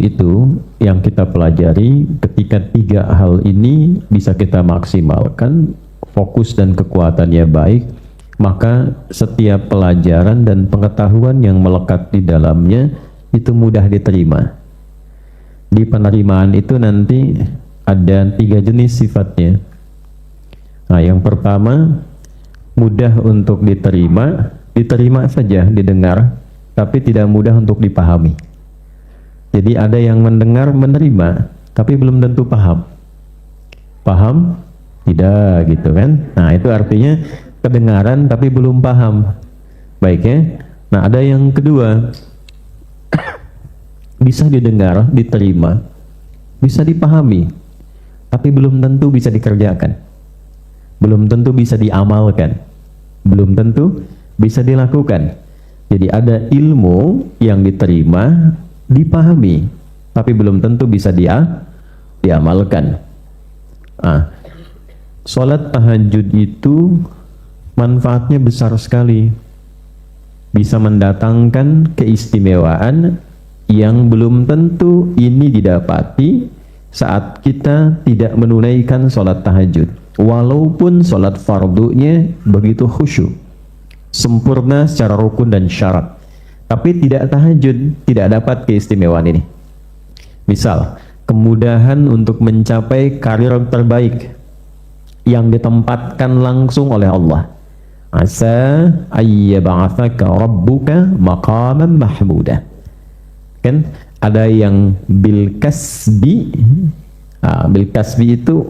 itu yang kita pelajari, ketika tiga hal ini bisa kita maksimalkan, fokus dan kekuatannya baik, maka setiap pelajaran dan pengetahuan yang melekat di dalamnya itu mudah diterima. Di penerimaan itu nanti ada tiga jenis sifatnya. Nah, yang pertama, mudah untuk diterima, diterima saja, didengar, tapi tidak mudah untuk dipahami. Jadi ada yang mendengar, menerima, tapi belum tentu paham. Paham? Tidak, gitu kan? Nah, itu artinya kedengaran tapi belum paham. Baik ya? Nah, ada yang kedua, bisa didengar, diterima, bisa dipahami, tapi belum tentu bisa dikerjakan, belum tentu bisa diamalkan, belum tentu bisa dilakukan. Jadi ada ilmu yang diterima, dipahami, tapi belum tentu bisa diamalkan. Nah, sholat tahajud itu manfaatnya besar sekali, bisa mendatangkan keistimewaan yang belum tentu ini didapati saat kita tidak menunaikan sholat tahajud, walaupun sholat fardunya begitu khusyuk, sempurna secara rukun dan syarat, tapi tidak tahajud, tidak dapat keistimewaan ini. Misal, kemudahan untuk mencapai karir terbaik yang ditempatkan langsung oleh Allah. Asa ayyab'atsaka rabbuka maqaman mahmudah. Kan ada yang bil kasbi. Bil kasbi itu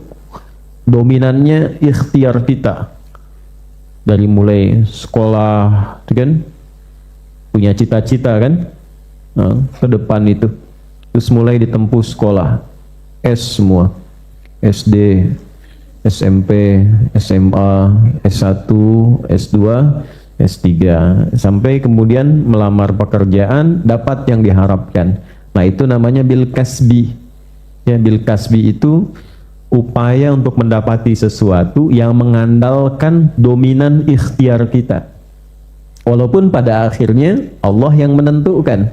dominannya ikhtiar kita. Dari mulai sekolah, kan punya cita-cita kan, ke depan itu, terus mulai ditempuh sekolah, S semua, SD, SMP, SMA, S1, S2, S3, sampai kemudian melamar pekerjaan, dapat yang diharapkan. Nah, itu namanya bil kasbi. Ya, bil kasbi itu upaya untuk mendapati sesuatu yang mengandalkan dominan ikhtiar kita. Walaupun pada akhirnya Allah yang menentukan.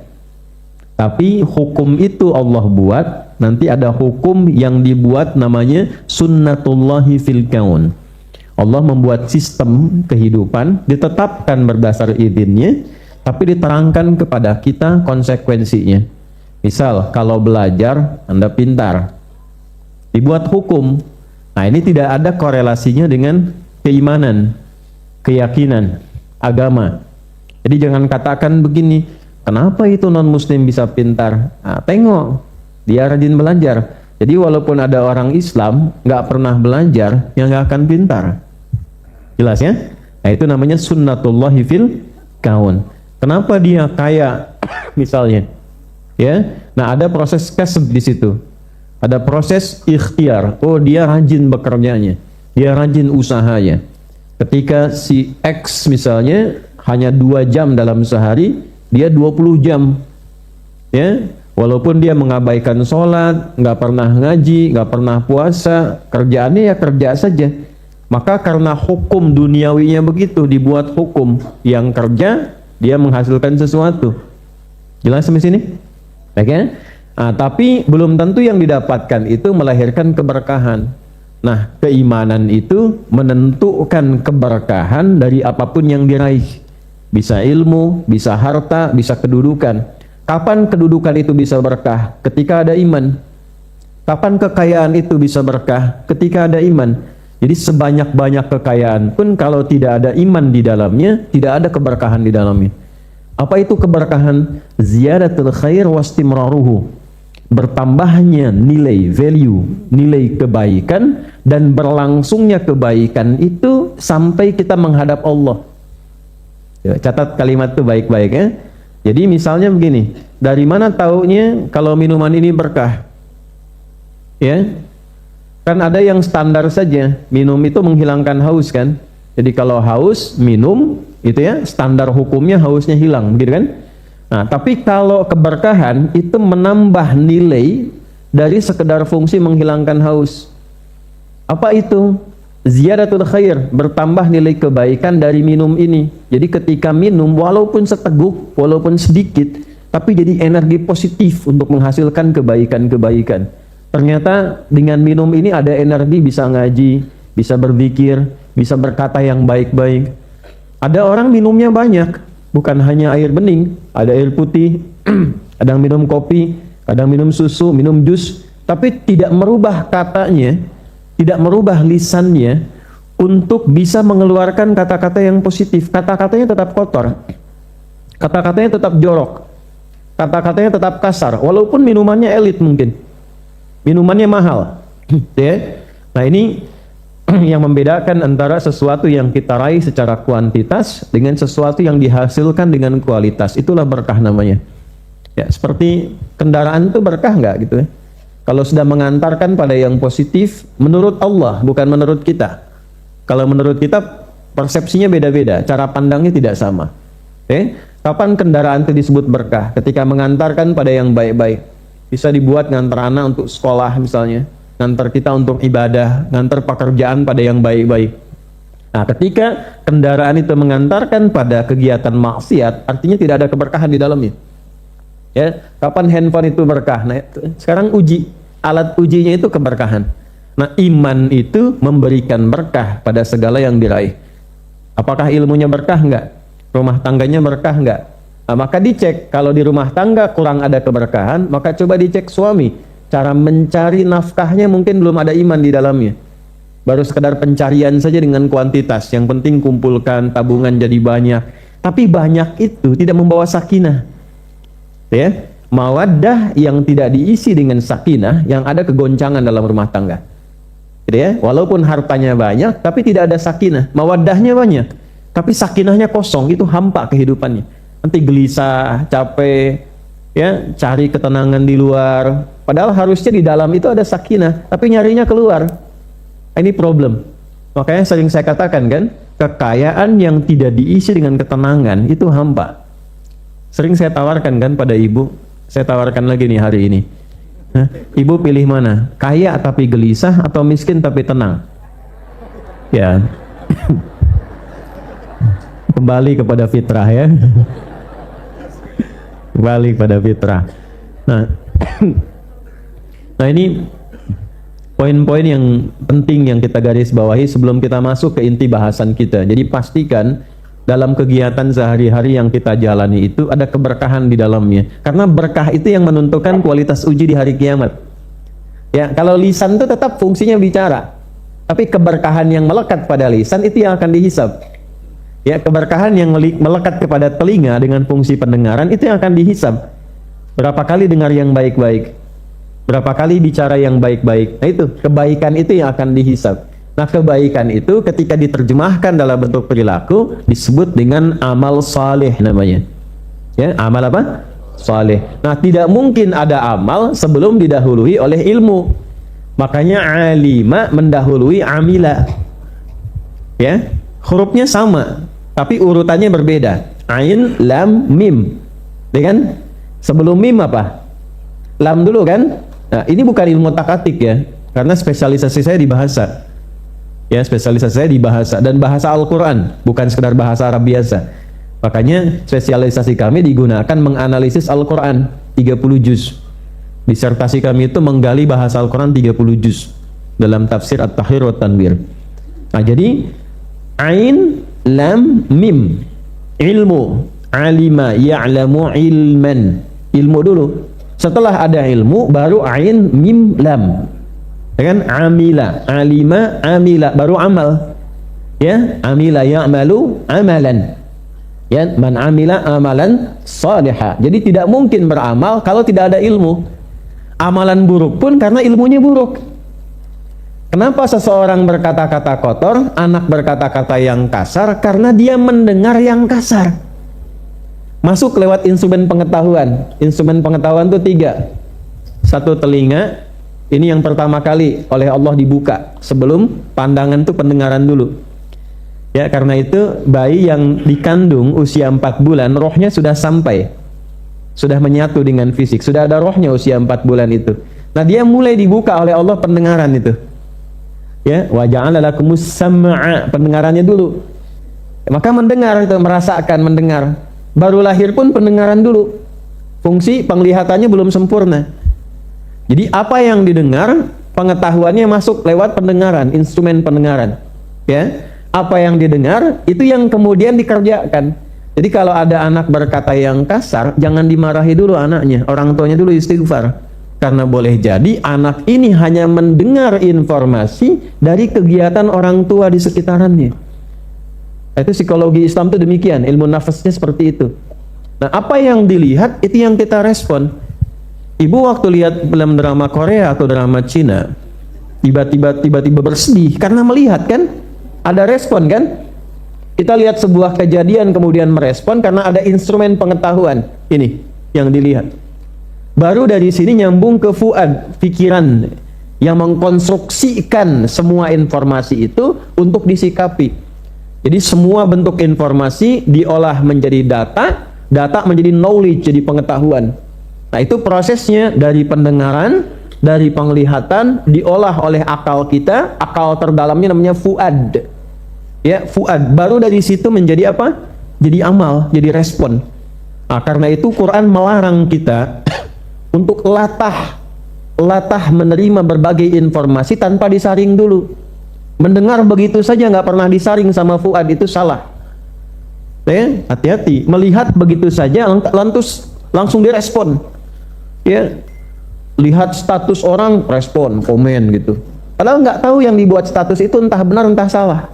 Tapi hukum itu Allah buat, nanti ada hukum yang dibuat namanya sunnatullahi fil kaun. Allah membuat sistem kehidupan, ditetapkan berdasar izinnya, tapi diterangkan kepada kita konsekuensinya. Misal, kalau belajar, Anda pintar, dibuat hukum. Nah, ini tidak ada korelasinya dengan keimanan, keyakinan, agama. Jadi jangan katakan begini, kenapa itu non-muslim bisa pintar? Nah, tengok, dia rajin belajar. Jadi walaupun ada orang Islam nggak pernah belajar, yang nggak akan pintar. Jelas ya? Nah, itu namanya sunnatullahi fil kaun. Kenapa dia kaya misalnya? Ya, nah ada proses kasb di situ. Ada proses ikhtiar. Oh, dia rajin bekerjanya, dia rajin usahanya. Ketika si X misalnya hanya 2 jam dalam sehari, dia 20 jam. Ya, walaupun dia mengabaikan sholat, nggak pernah ngaji, nggak pernah puasa, kerjaannya ya kerja saja. Maka karena hukum duniawinya begitu, dibuat hukum yang kerja, dia menghasilkan sesuatu. Jelas sampai sini? Oke? Okay? Nah, tapi belum tentu yang didapatkan itu melahirkan keberkahan. Nah, keimanan itu menentukan keberkahan dari apapun yang diraih. Bisa ilmu, bisa harta, bisa kedudukan. Kapan kedudukan itu bisa berkah? Ketika ada iman. Kapan kekayaan itu bisa berkah? Ketika ada iman. Jadi sebanyak-banyak kekayaan pun kalau tidak ada iman di dalamnya, tidak ada keberkahan di dalamnya. Apa itu keberkahan? Ziyadatul khair wastimraruhu. Bertambahnya nilai value, nilai kebaikan, dan berlangsungnya kebaikan itu sampai kita menghadap Allah. Ya, catat kalimat itu baik-baik ya. Jadi misalnya begini, dari mana taunya kalau minuman ini berkah? Ya, kan ada yang standar saja, minum itu menghilangkan haus kan. Jadi kalau haus, minum, itu ya, standar hukumnya hausnya hilang, begitu kan? Nah, tapi kalau keberkahan itu menambah nilai dari sekedar fungsi menghilangkan haus. Apa itu? Ziyadatul khair, bertambah nilai kebaikan dari minum ini. Jadi ketika minum, walaupun seteguk, walaupun sedikit, tapi jadi energi positif untuk menghasilkan kebaikan-kebaikan. Ternyata dengan minum ini ada energi, bisa ngaji, bisa berzikir, bisa berkata yang baik-baik. Ada orang minumnya banyak, bukan hanya air bening, ada air putih, kadang minum kopi, kadang minum susu, minum jus, tapi tidak merubah katanya, tidak merubah lisannya untuk bisa mengeluarkan kata-kata yang positif. Kata-katanya tetap kotor, kata-katanya tetap jorok, kata-katanya tetap kasar, walaupun minumannya elit mungkin, minumannya mahal. Ya. Nah ini yang membedakan antara sesuatu yang kita raih secara kuantitas dengan sesuatu yang dihasilkan dengan kualitas. Itulah berkah namanya. Ya, seperti kendaraan itu berkah nggak gitu ya? Kalau sudah mengantarkan pada yang positif, menurut Allah, bukan menurut kita. Kalau menurut kita, persepsinya beda-beda, cara pandangnya tidak sama. Kapan kendaraan itu disebut berkah? Ketika mengantarkan pada yang baik-baik. Bisa dibuat ngantar anak untuk sekolah misalnya, ngantar kita untuk ibadah, ngantar pekerjaan pada yang baik-baik. Nah, ketika kendaraan itu mengantarkan pada kegiatan maksiat, artinya tidak ada keberkahan di dalamnya. Ya, kapan handphone itu berkah? Nah, sekarang uji, alat ujinya itu keberkahan. Nah, iman itu memberikan berkah pada segala yang diraih. Apakah ilmunya berkah enggak? Rumah tangganya berkah enggak? Nah, maka dicek, kalau di rumah tangga kurang ada keberkahan, maka coba dicek suami. Cara mencari nafkahnya mungkin belum ada iman di dalamnya. Baru sekedar pencarian saja dengan kuantitas. Yang penting kumpulkan, tabungan jadi banyak. Tapi banyak itu tidak membawa sakinah. Ya, mawaddah yang tidak diisi dengan sakinah, yang ada kegoncangan dalam rumah tangga. Gitu ya, walaupun hartanya banyak, tapi tidak ada sakinah. Mawaddahnya banyak, tapi sakinahnya kosong, itu hampa kehidupannya. Nanti gelisah, capek, ya, cari ketenangan di luar. Padahal harusnya di dalam itu ada sakinah, tapi nyarinya keluar. Ini problem. Makanya sering saya katakan kan, kekayaan yang tidak diisi dengan ketenangan itu hampa. Sering saya tawarkan kan pada ibu, saya tawarkan lagi nih hari ini. Ibu pilih mana? Kaya tapi gelisah atau miskin tapi tenang? Ya. Kembali kepada fitrah ya. Kembali pada fitrah. Nah ini poin-poin yang penting yang kita garis bawahi sebelum kita masuk ke inti bahasan kita. Jadi pastikan dalam kegiatan sehari-hari yang kita jalani itu ada keberkahan di dalamnya. Karena berkah itu yang menentukan kualitas uji di hari kiamat. Ya, kalau lisan itu tetap fungsinya bicara. Tapi keberkahan yang melekat pada lisan itu yang akan dihisab. Ya, keberkahan yang melekat kepada telinga dengan fungsi pendengaran itu yang akan dihisab. Berapa kali dengar yang baik-baik? Berapa kali bicara yang baik-baik? Nah itu, kebaikan itu yang akan dihisab. Nah, kebaikan itu ketika diterjemahkan dalam bentuk perilaku disebut dengan amal saleh namanya. Ya, amal apa? Saleh. Nah, tidak mungkin ada amal sebelum didahului oleh ilmu. Makanya alima mendahului amila. Ya, hurufnya sama, tapi urutannya berbeda. Ain, lam, mim. Ya kan? Sebelum mim apa? Lam dulu kan? Nah, ini bukan ilmu takatik ya, karena spesialisasi saya di bahasa. Ya, spesialisasi saya di bahasa dan bahasa Al-Quran, bukan sekedar bahasa Arab biasa. Makanya spesialisasi kami digunakan menganalisis Al-Quran 30 juz. Disertasi kami itu menggali bahasa Al-Quran 30 juz dalam tafsir At-Tahrir wa Tanwir. Nah, jadi ain, lam, mim. Ilmu, alima, ya'lamu ilman. Ilmu dulu. Setelah ada ilmu baru ain, mim, lam. Ya kan? Amila, alima, amila, baru amal. Ya, amila ya'malu amalan. Ya, man amila amalan salihah. Jadi tidak mungkin beramal kalau tidak ada ilmu. Amalan buruk pun karena ilmunya buruk. Kenapa seseorang berkata-kata kotor, anak berkata-kata yang kasar? Karena dia mendengar yang kasar. Masuk lewat instrumen pengetahuan. Instrumen pengetahuan itu 3. Satu telinga. Ini yang pertama kali oleh Allah dibuka. Sebelum pandangan itu pendengaran dulu. Ya, karena itu bayi yang dikandung usia 4 bulan, rohnya sudah sampai. Sudah menyatu dengan fisik. Sudah ada rohnya usia 4 bulan itu. Nah, dia mulai dibuka oleh Allah pendengaran itu. Ya, wa ja'ala lakumus sam'a, pendengarannya dulu. Maka mendengar itu, merasakan mendengar. Baru lahir pun pendengaran dulu. Fungsi penglihatannya belum sempurna. Jadi apa yang didengar, pengetahuannya masuk lewat pendengaran, instrumen pendengaran. Ya, apa yang didengar itu yang kemudian dikerjakan. Jadi kalau ada anak berkata yang kasar, jangan dimarahi dulu anaknya, orang tuanya dulu istighfar. Karena boleh jadi anak ini hanya mendengar informasi dari kegiatan orang tua di sekitarannya. Itu psikologi Islam itu demikian, ilmu nafasnya seperti itu. Nah, apa yang dilihat itu yang kita respon. Ibu waktu lihat film drama Korea atau drama Cina, tiba-tiba bersedih karena melihat kan, ada respon kan? Kita lihat sebuah kejadian kemudian merespon karena ada instrumen pengetahuan. Ini yang dilihat. Baru dari sini nyambung ke fuad, pikiran yang mengkonstruksikan semua informasi itu untuk disikapi. Jadi semua bentuk informasi diolah menjadi data, data menjadi knowledge, jadi pengetahuan. Nah, itu prosesnya dari pendengaran, dari penglihatan, diolah oleh akal kita. Akal terdalamnya namanya fuad. Ya, fuad. Baru dari situ menjadi apa? Jadi amal, jadi respon. Nah, karena itu Quran melarang kita untuk latah menerima berbagai informasi tanpa disaring dulu. Mendengar begitu saja nggak pernah disaring sama fuad, itu salah. Ya, hati-hati. Melihat begitu saja langsung direspon. Ya, lihat status orang, respon, komen gitu. Padahal nggak tahu yang dibuat status itu entah benar entah salah.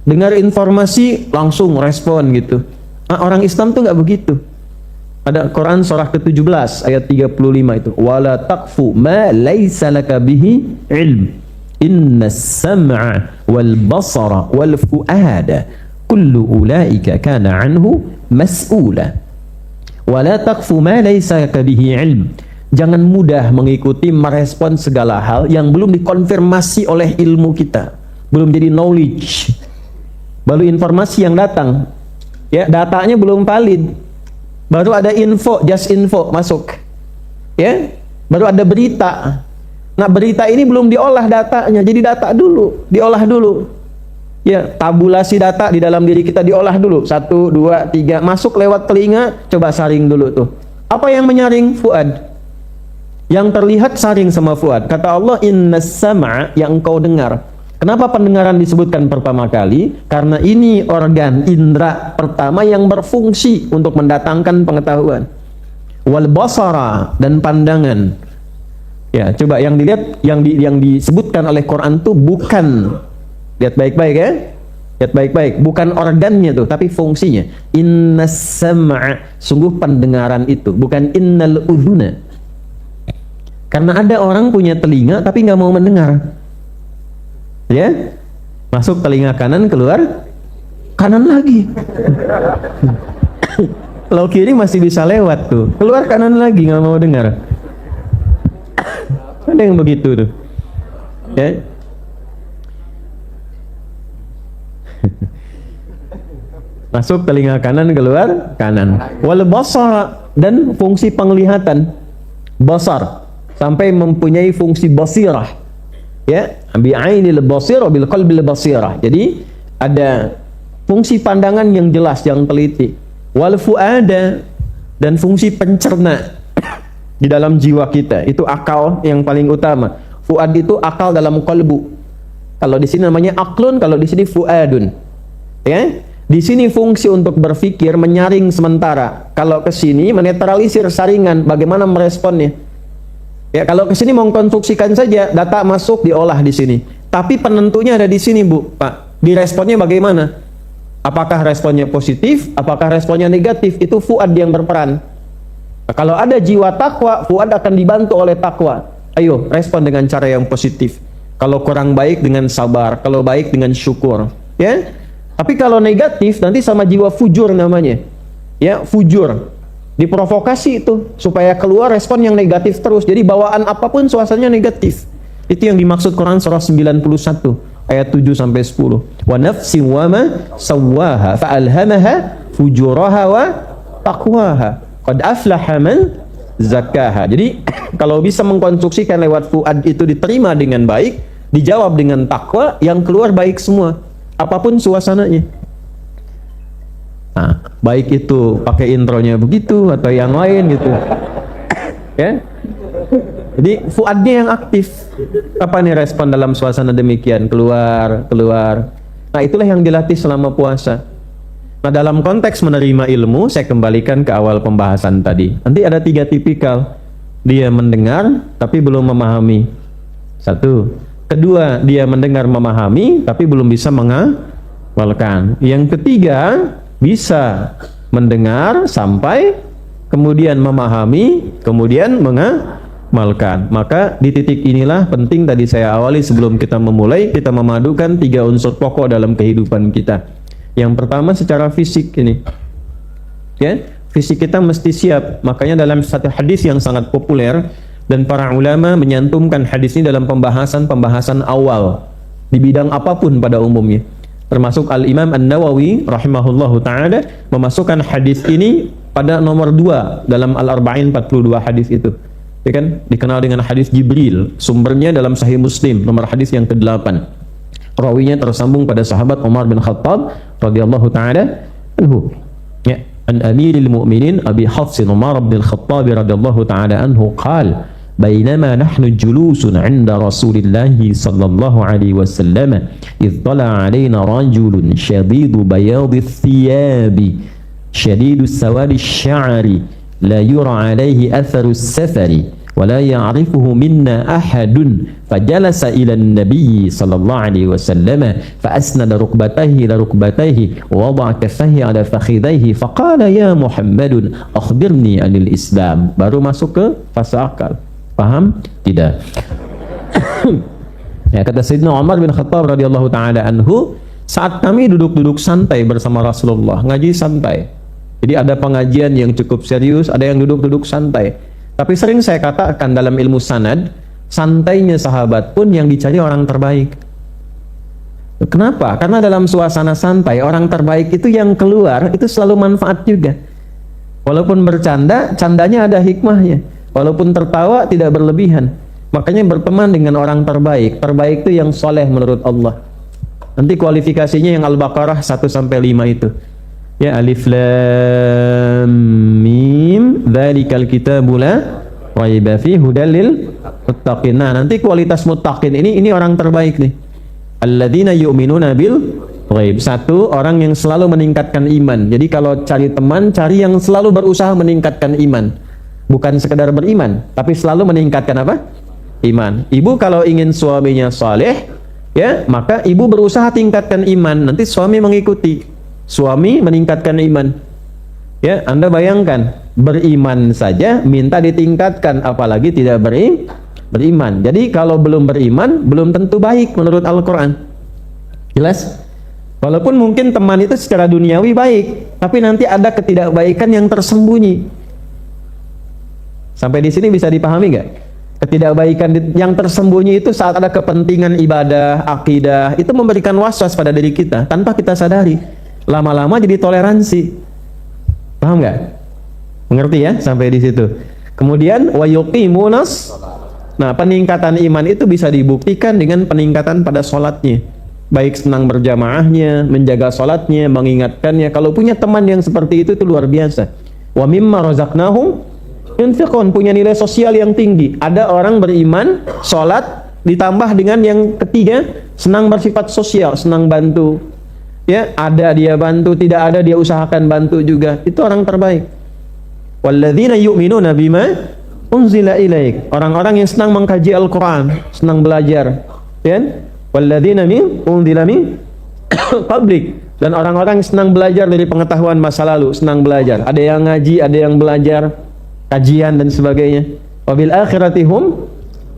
Dengar informasi langsung respon gitu. Nah, orang Islam tuh nggak begitu. Ada Quran surah ke-17 ayat 35 itu. Wala taqfu ma laisa laka bihi ilm. Innas sam'a wal basara wal fuada kullu ulaika kana anhu mas'ula. Wala taqfu ma laysa laka bihi ilm. Jangan mudah mengikuti merespon segala hal yang belum dikonfirmasi oleh ilmu kita, belum jadi knowledge, baru informasi yang datang, ya, datanya belum valid, baru ada info, just info masuk, ya, baru ada berita. Nah, berita ini belum diolah datanya, jadi data dulu, diolah dulu. Ya, tabulasi data di dalam diri kita diolah dulu. 1, 2, 3, masuk lewat telinga, coba saring dulu tuh. Apa yang menyaring? Fuad. Yang terlihat saring sama fuad. Kata Allah, innas sam'a, yang engkau dengar. Kenapa pendengaran disebutkan pertama kali? Karena ini organ indera pertama yang berfungsi untuk mendatangkan pengetahuan. Wal basara, dan pandangan. Ya, coba yang dilihat, yang disebutkan oleh Quran tuh bukan, lihat baik-baik ya, lihat baik-baik, bukan organnya tuh, tapi fungsinya. Innas sam'a, sungguh pendengaran itu, bukan innal udhuna. Karena ada orang punya telinga tapi nggak mau mendengar, ya, masuk telinga kanan, keluar kanan lagi. Kalau kiri masih bisa lewat tuh, keluar kanan lagi, nggak mau dengar. Ada yang begitu tuh, ya. Masuk telinga kanan, keluar kanan. Wal basara, dan fungsi penglihatan, basar, sampai mempunyai fungsi basirah, ya, bi ainil basirah bil qalbil basirah. Jadi ada fungsi pandangan yang jelas, yang teliti. Wal fuada, dan fungsi pencerna di dalam jiwa kita, itu akal yang paling utama. Fuad itu akal dalam qalbu. Kalau di sini namanya aklun, kalau di sini fuadun. Ya, di sini fungsi untuk berpikir, menyaring sementara. Kalau ke sini menetralisir saringan, bagaimana meresponnya? Ya, kalau ke sini mengkonstruksikan saja, data masuk diolah di sini. Tapi penentunya ada di sini, Bu, Pak. Diresponnya bagaimana? Apakah responnya positif? Apakah responnya negatif? Itu fuad yang berperan. Nah, kalau ada jiwa takwa, fuad akan dibantu oleh takwa. Ayo, respon dengan cara yang positif. Kalau kurang baik dengan sabar, kalau baik dengan syukur, ya. Tapi kalau negatif nanti sama jiwa fujur namanya. Ya, fujur. Diprovokasi itu supaya keluar respon yang negatif terus. Jadi bawaan apapun suasananya negatif. Itu yang dimaksud Quran surah 91 ayat 7 sampai 10. Wa nafsin wa ma sawwaha fa'alhamaha fujuraha wa taqwaha. Qad aflaha man zakkaha. Jadi kalau bisa mengkonstruksikan lewat fuad itu diterima dengan baik, dijawab dengan takwa, yang keluar baik semua, apapun suasananya. Nah, baik itu pakai intronya begitu atau yang lain gitu. Ya. Jadi fuadnya yang aktif. Apa nih respon dalam suasana demikian? Keluar. Nah, itulah yang dilatih selama puasa. Nah, dalam konteks menerima ilmu, saya kembalikan ke awal pembahasan tadi. Nanti ada 3 tipikal. Dia mendengar tapi belum memahami. 1. Kedua, dia mendengar memahami tapi belum bisa mengamalkan. Yang ketiga, bisa mendengar sampai kemudian memahami, kemudian mengamalkan. Maka di titik inilah penting tadi saya awali sebelum kita memulai, kita memadukan 3 unsur pokok dalam kehidupan kita. Yang pertama secara fisik ini. Ya, fisik kita mesti siap. Makanya dalam satu hadis yang sangat populer dan para ulama menyantumkan hadis ini dalam pembahasan awal di bidang apapun pada umumnya. Termasuk Al-Imam An-Nawawi rahimahullahu taala memasukkan hadis ini pada nomor 2 dalam Al-Arba'in 42 hadis itu. Ya kan? Dikenal dengan hadis Jibril. Sumbernya dalam Sahih Muslim, nomor hadis yang ke-8. Rawinya tersambung pada sahabat Umar bin Khattab radhiyallahu taala anhu. Ya, an Amiril Mu'minin Abi Hafs Umar bin Khattab radhiyallahu taala anhu qala بينما نحن جلوس عند رسول الله صلى الله عليه وسلم إذ طلع علينا رجل شديد بياض الثياب شديد سواد الشعر لا يرى عليه أثر السفر ولا يعرفه منا أحد فجلس إلى النبي صلى الله عليه وسلم فأسند ركبتيه إلى ركبتيه ووضع كفيه على فخذيه فقال يا محمد أخبرني عن الإسلام. Baru masuk ke fase akal. Paham? Tidak. Ya, kata Sayyidina Umar bin Khattab radhiyallahu taala anhu, saat kami duduk-duduk santai bersama Rasulullah, ngaji santai. Jadi ada pengajian yang cukup serius, ada yang duduk-duduk santai. Tapi sering saya katakan dalam ilmu sanad, santainya sahabat pun yang dicari orang terbaik. Kenapa? Karena dalam suasana santai, orang terbaik itu yang keluar itu selalu manfaat juga. Walaupun bercanda, candanya ada hikmahnya. Walaupun tertawa tidak berlebihan. Makanya berteman dengan orang terbaik. Terbaik itu yang soleh menurut Allah. Nanti kualifikasinya yang Al-Baqarah 1-5 itu. Ya, alif lam mim dzalikal kitabu la raiba fihi hudal lil muttaqin. Nah, nanti kualitas muttaqin ini orang terbaik nih. Alladzina yu'minuna bil ghaib. 1, orang yang selalu meningkatkan iman. Jadi kalau cari teman, cari yang selalu berusaha meningkatkan iman. Bukan sekedar beriman, tapi selalu meningkatkan apa? Iman. Ibu kalau ingin suaminya saleh, ya, maka ibu berusaha tingkatkan iman. Nanti suami mengikuti. Suami meningkatkan iman. Ya, Anda bayangkan, beriman saja minta ditingkatkan, apalagi tidak beriman. Jadi kalau belum beriman, belum tentu baik menurut Al-Quran. Jelas? Walaupun mungkin teman itu secara duniawi baik, tapi nanti ada ketidakbaikan yang tersembunyi. Sampai di sini bisa dipahami nggak? Ketidakbaikan yang tersembunyi itu saat ada kepentingan ibadah, akidah, itu memberikan was-was pada diri kita tanpa kita sadari. Lama-lama jadi toleransi. Paham nggak? Mengerti ya sampai di situ. Kemudian wa yuqimunas. Nah, peningkatan iman itu bisa dibuktikan dengan peningkatan pada sholatnya. Baik senang berjamaahnya, menjaga sholatnya, mengingatkannya. Kalau punya teman yang seperti itu luar biasa. Wa mimma razaqnahum yunfiqun, punya nilai sosial yang tinggi. Ada orang beriman, sholat, ditambah dengan yang ketiga, senang bersifat sosial, senang bantu. Ya, ada dia bantu, tidak ada dia usahakan bantu juga. Itu orang terbaik. Walladzina yu'minuna bima unzila ilaik. Orang-orang yang senang mengkaji Al-Quran, senang belajar. Ya, walladzina unzila min qablik. Dan orang-orang yang senang belajar dari pengetahuan masa lalu, senang belajar. Ada yang ngaji, ada yang belajar kajian dan sebagainya. Wabil akhiratihum.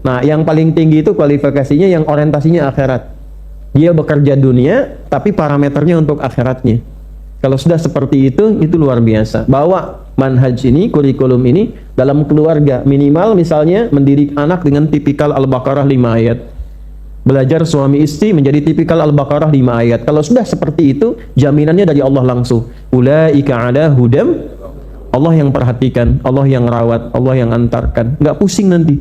Nah, yang paling tinggi itu kualifikasinya yang orientasinya akhirat. Dia bekerja dunia tapi parameternya untuk akhiratnya. Kalau sudah seperti itu luar biasa. Bawa manhaj ini, kurikulum ini dalam keluarga, minimal misalnya mendidik anak dengan tipikal Al-Baqarah 5 ayat. Belajar suami istri menjadi tipikal Al-Baqarah 5 ayat. Kalau sudah seperti itu, jaminannya dari Allah langsung. Ulaika ala hudam. Allah yang perhatikan, Allah yang rawat, Allah yang antarkan. Nggak pusing nanti.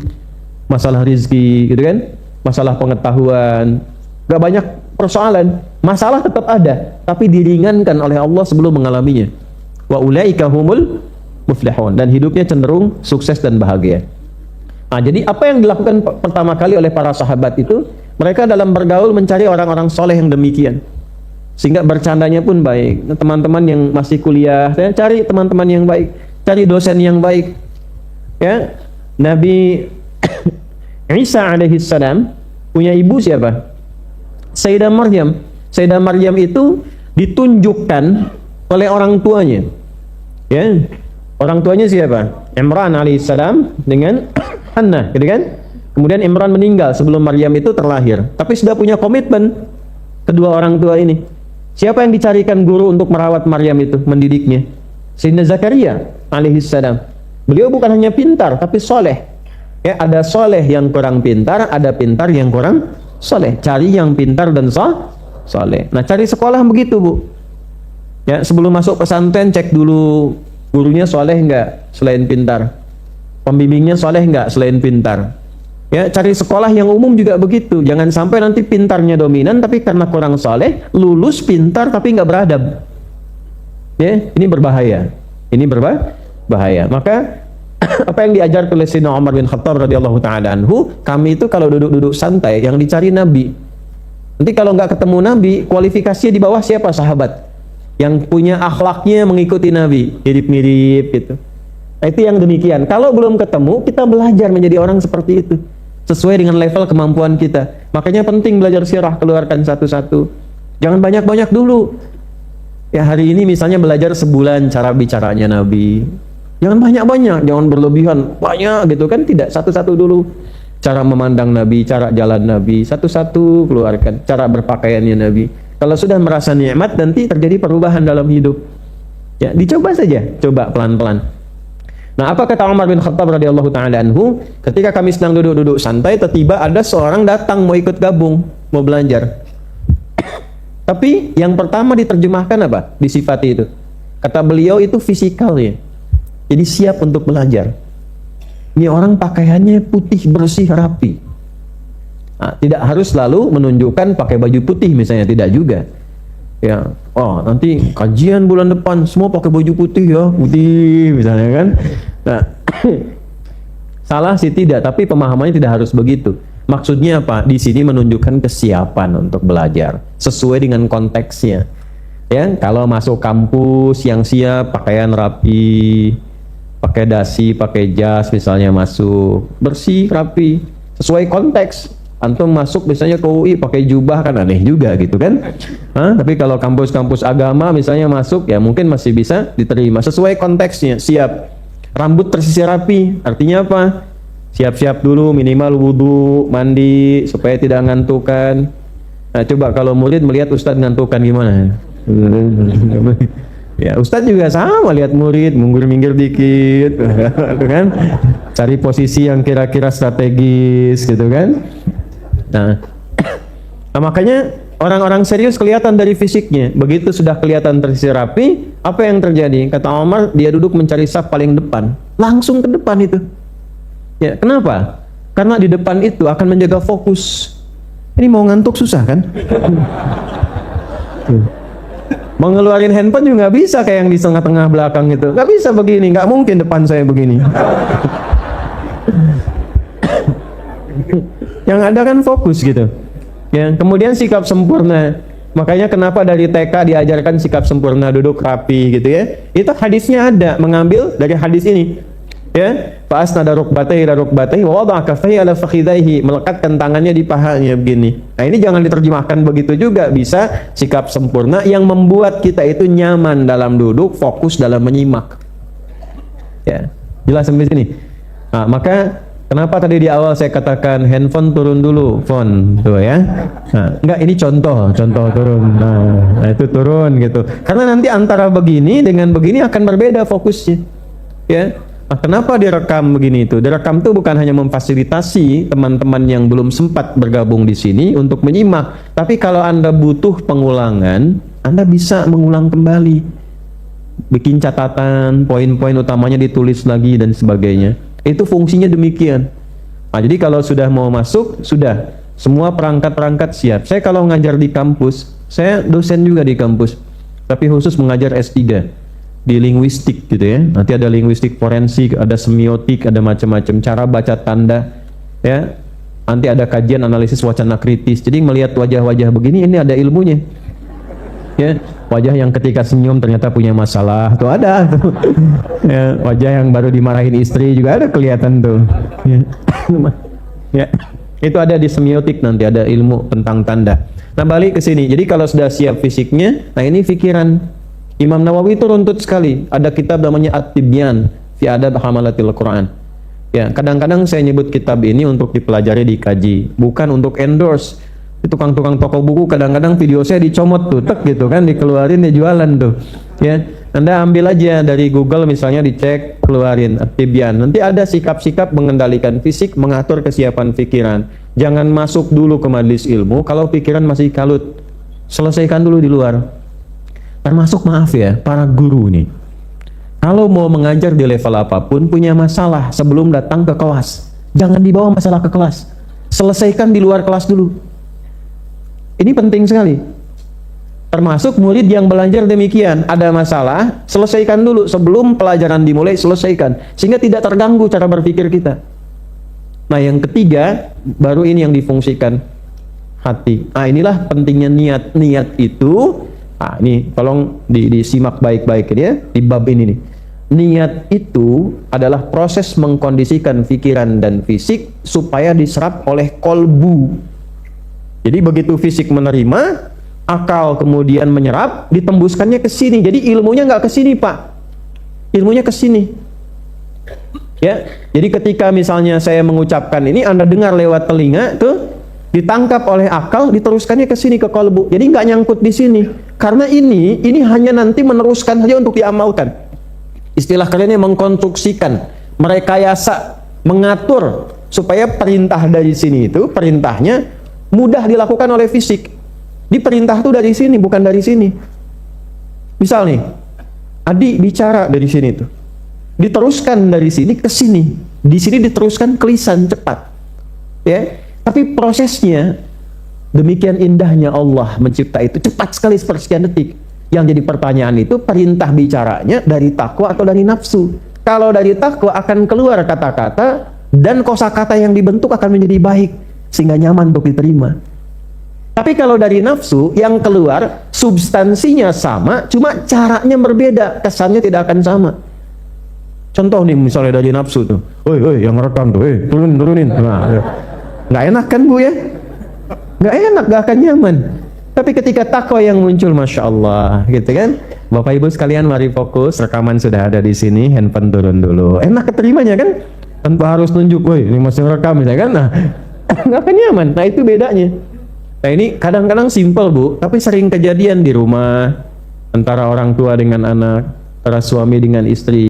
Masalah rizki, gitu kan? Masalah pengetahuan. Nggak banyak persoalan. Masalah tetap ada, tapi diringankan oleh Allah sebelum mengalaminya. Wa ulaika humul muflihun, dan hidupnya cenderung sukses dan bahagia. Nah, jadi apa yang dilakukan pertama kali oleh para sahabat itu, mereka dalam bergaul mencari orang-orang soleh yang demikian, sehingga bercandanya pun baik. Teman-teman yang masih kuliah, saya cari teman-teman yang baik, cari dosen yang baik. Ya, Nabi Isa alaihi salam punya ibu siapa? Sayyidah Maryam. Sayyidah Maryam itu ditunjukkan oleh orang tuanya. Ya, orang tuanya siapa? Imran alaihissalam dengan Hannah, gitu kan? Kemudian Imran meninggal sebelum Maryam itu terlahir. Tapi sudah punya komitmen kedua orang tua ini. Siapa yang dicarikan guru untuk merawat Maryam itu, mendidiknya? Sayyidina Zakaria alaihissalam. Beliau bukan hanya pintar, tapi soleh. Ya, ada soleh yang kurang pintar, ada pintar yang kurang soleh. Cari yang pintar dan soleh. Nah, cari sekolah begitu, Bu. Ya, sebelum masuk pesantren cek dulu gurunya soleh enggak selain pintar, pembimbingnya soleh enggak selain pintar. Ya, cari sekolah yang umum juga begitu. Jangan sampai nanti pintarnya dominan tapi karena kurang soleh, lulus pintar tapi enggak beradab. Ya, ini berbahaya. Ini berbahaya. Maka apa yang diajar oleh Sayyidina Umar bin Khattab radhiyallahu taala anhu, kami itu kalau duduk-duduk santai yang dicari Nabi. Nanti kalau nggak ketemu Nabi, kualifikasinya di bawah siapa? Sahabat yang punya akhlaknya mengikuti Nabi, mirip-mirip gitu. Nah, itu yang demikian. Kalau belum ketemu, kita belajar menjadi orang seperti itu sesuai dengan level kemampuan kita. Makanya penting belajar sirah, keluarkan satu-satu. Jangan banyak-banyak dulu. Ya, hari ini misalnya belajar sebulan cara bicaranya Nabi. Jangan banyak-banyak, jangan berlebihan, banyak gitu kan, tidak, satu-satu dulu. Cara memandang Nabi, cara jalan Nabi, satu-satu keluarkan. Cara berpakaiannya Nabi. Kalau sudah merasa nikmat, nanti terjadi perubahan dalam hidup. Ya, dicoba saja, coba pelan-pelan. Nah, apa kata Umar bin Khattab radhiyallahu taala anhu? Ketika kami sedang duduk-duduk santai, tiba-tiba ada seorang datang mau ikut gabung, mau belajar. Tapi yang pertama diterjemahkan apa? Disifati itu. Kata beliau itu fisikal ya. Jadi siap untuk belajar. Ini orang pakaiannya putih, bersih, rapi. Nah, tidak harus selalu menunjukkan pakai baju putih misalnya, tidak juga. Ya, oh nanti kajian bulan depan semua pakai baju putih ya, putih misalnya kan. Nah, salah sih tidak, tapi pemahamannya tidak harus begitu. Maksudnya apa? Di sini menunjukkan kesiapan untuk belajar sesuai dengan konteksnya. Ya, kalau masuk kampus yang siap, pakaian rapi, pakai dasi, pakai jas misalnya masuk, bersih, rapi, sesuai konteks. Antum masuk misalnya ke UI pakai jubah kan aneh juga gitu kan. Tapi kalau kampus-kampus agama misalnya masuk ya mungkin masih bisa diterima sesuai konteksnya, siap. Rambut tersisir rapi, artinya apa? Siap-siap dulu minimal wudu, mandi supaya tidak ngantukan. Nah, coba kalau murid melihat ustadz ngantukan gimana? Ya, ustadz juga sama, lihat murid mundur-minggir dikit kan. Cari posisi yang kira-kira strategis gitu kan. Nah, makanya orang-orang serius kelihatan dari fisiknya. Begitu sudah kelihatan tersisir rapi, apa yang terjadi? Kata Omar, dia duduk mencari saf paling depan, langsung ke depan itu. Ya, kenapa? Karena di depan itu akan menjaga fokus. Ini mau ngantuk susah kan? Mau ngeluarin handphone juga nggak bisa kayak yang di tengah-tengah belakang itu. Nggak bisa begini, nggak mungkin depan saya begini. Yang ada kan fokus gitu. Ya, kemudian sikap sempurna. Makanya kenapa dari TK diajarkan sikap sempurna, duduk rapi gitu ya. Itu hadisnya ada, mengambil dari hadis ini. Ya, fa'asnada rukbatayhi ila rukbatayhi wa wada'a kaffayhi ala fakhidaihi, melekatkan tangannya di pahanya begini. Nah, ini jangan diterjemahkan begitu juga, bisa sikap sempurna yang membuat kita itu nyaman dalam duduk, fokus dalam menyimak. Ya, jelas sampai sini. Nah, maka kenapa tadi di awal saya katakan handphone turun dulu, phone tuh ya. Nah, enggak, ini contoh turun. Nah, itu turun gitu. Karena nanti antara begini dengan begini akan berbeda fokusnya. Ya. Nah, kenapa direkam begini itu? Direkam itu bukan hanya memfasilitasi teman-teman yang belum sempat bergabung di sini untuk menyimak, tapi kalau Anda butuh pengulangan, Anda bisa mengulang kembali. Bikin catatan, poin-poin utamanya ditulis lagi dan sebagainya. Itu fungsinya demikian. Nah, jadi kalau sudah mau masuk, sudah semua perangkat-perangkat siap. Saya kalau ngajar di kampus, saya dosen juga di kampus, tapi khusus mengajar S3. di linguistik gitu ya. Nanti ada linguistik forensik, ada semiotik, ada macam-macam cara baca tanda ya. Nanti ada kajian analisis wacana kritis. Jadi melihat wajah-wajah begini ini ada ilmunya. Ya, wajah yang ketika senyum ternyata punya masalah tuh ada tuh. Ya, wajah yang baru dimarahin istri juga ada kelihatan tuh. Ya. Ya. Itu ada di semiotik, nanti ada ilmu tentang tanda. Nah, balik ke sini. Jadi kalau sudah siap fisiknya, nah ini pikiran. Imam Nawawi itu runtut sekali. Ada kitab namanya At-Tibyan fi Adab Hamalatil Quran. Ya, kadang-kadang saya nyebut kitab ini untuk dipelajari, dikaji, bukan untuk endorse. Tukang-tukang toko buku kadang-kadang video saya dicomot tuh, tek gitu kan, dikeluarin, dia jualan tuh. Ya, Anda ambil aja dari Google misalnya, dicek, keluarin At-Tibyan. Nanti ada sikap-sikap mengendalikan fisik, mengatur kesiapan pikiran. Jangan masuk dulu ke majelis ilmu kalau pikiran masih kalut. Selesaikan dulu di luar. Termasuk maaf ya, para guru nih. Kalau mau mengajar di level apapun, punya masalah sebelum datang ke kelas. Jangan dibawa masalah ke kelas. Selesaikan di luar kelas dulu. Ini penting sekali. Termasuk murid yang belajar demikian, ada masalah, selesaikan dulu sebelum pelajaran dimulai, selesaikan sehingga tidak terganggu cara berpikir kita. Nah, yang ketiga, baru ini yang difungsikan hati. Nah, inilah pentingnya niat. Niat itu, nah ini tolong disimak baik-baik ya di bab ini nih. Niat itu adalah proses mengkondisikan pikiran dan fisik supaya diserap oleh kolbu. Jadi begitu fisik menerima, akal kemudian menyerap, ditembuskannya ke sini. Jadi ilmunya nggak ke sini, Pak. Ilmunya ke sini. Ya. Jadi ketika misalnya saya mengucapkan ini, Anda dengar lewat telinga tuh, ditangkap oleh akal, diteruskannya ke sini, ke kolbu. Jadi nggak nyangkut di sini. Karena ini hanya nanti meneruskan saja untuk diamalkan. Istilah kerennya mengkonstruksikan, merekayasa, mengatur supaya perintah dari sini itu perintahnya mudah dilakukan oleh fisik. Diperintah tuh dari sini, bukan dari sini. Misal nih, Adi bicara dari sini tuh, diteruskan dari sini ke sini. Di sini diteruskan ke lisan cepat. Ya, tapi prosesnya demikian indahnya Allah mencipta itu cepat sekali sepersekian detik. Yang jadi pertanyaan itu perintah bicaranya dari takwa atau dari nafsu. Kalau dari takwa akan keluar kata-kata dan kosakata yang dibentuk akan menjadi baik sehingga nyaman untuk diterima. Tapi kalau dari nafsu yang keluar substansinya sama, cuma caranya berbeda, kesannya tidak akan sama. Contoh nih misalnya dari nafsu tuh, oi yang rekam tuh, turunin. Nah, nggak enak kan Bu ya? Nggak enak, nggak akan nyaman. Tapi ketika takwa yang muncul, masya Allah, gitu kan? Bapak Ibu sekalian, mari fokus. Rekaman sudah ada di sini, handphone turun dulu. Enak keterimanya kan? Tanpa harus nunjuk, woi ini masih rekam, misalnya kan? Nah, nggak akan nyaman. Nah itu bedanya. Nah ini kadang-kadang simpel Bu, tapi sering kejadian di rumah antara orang tua dengan anak, antara suami dengan istri.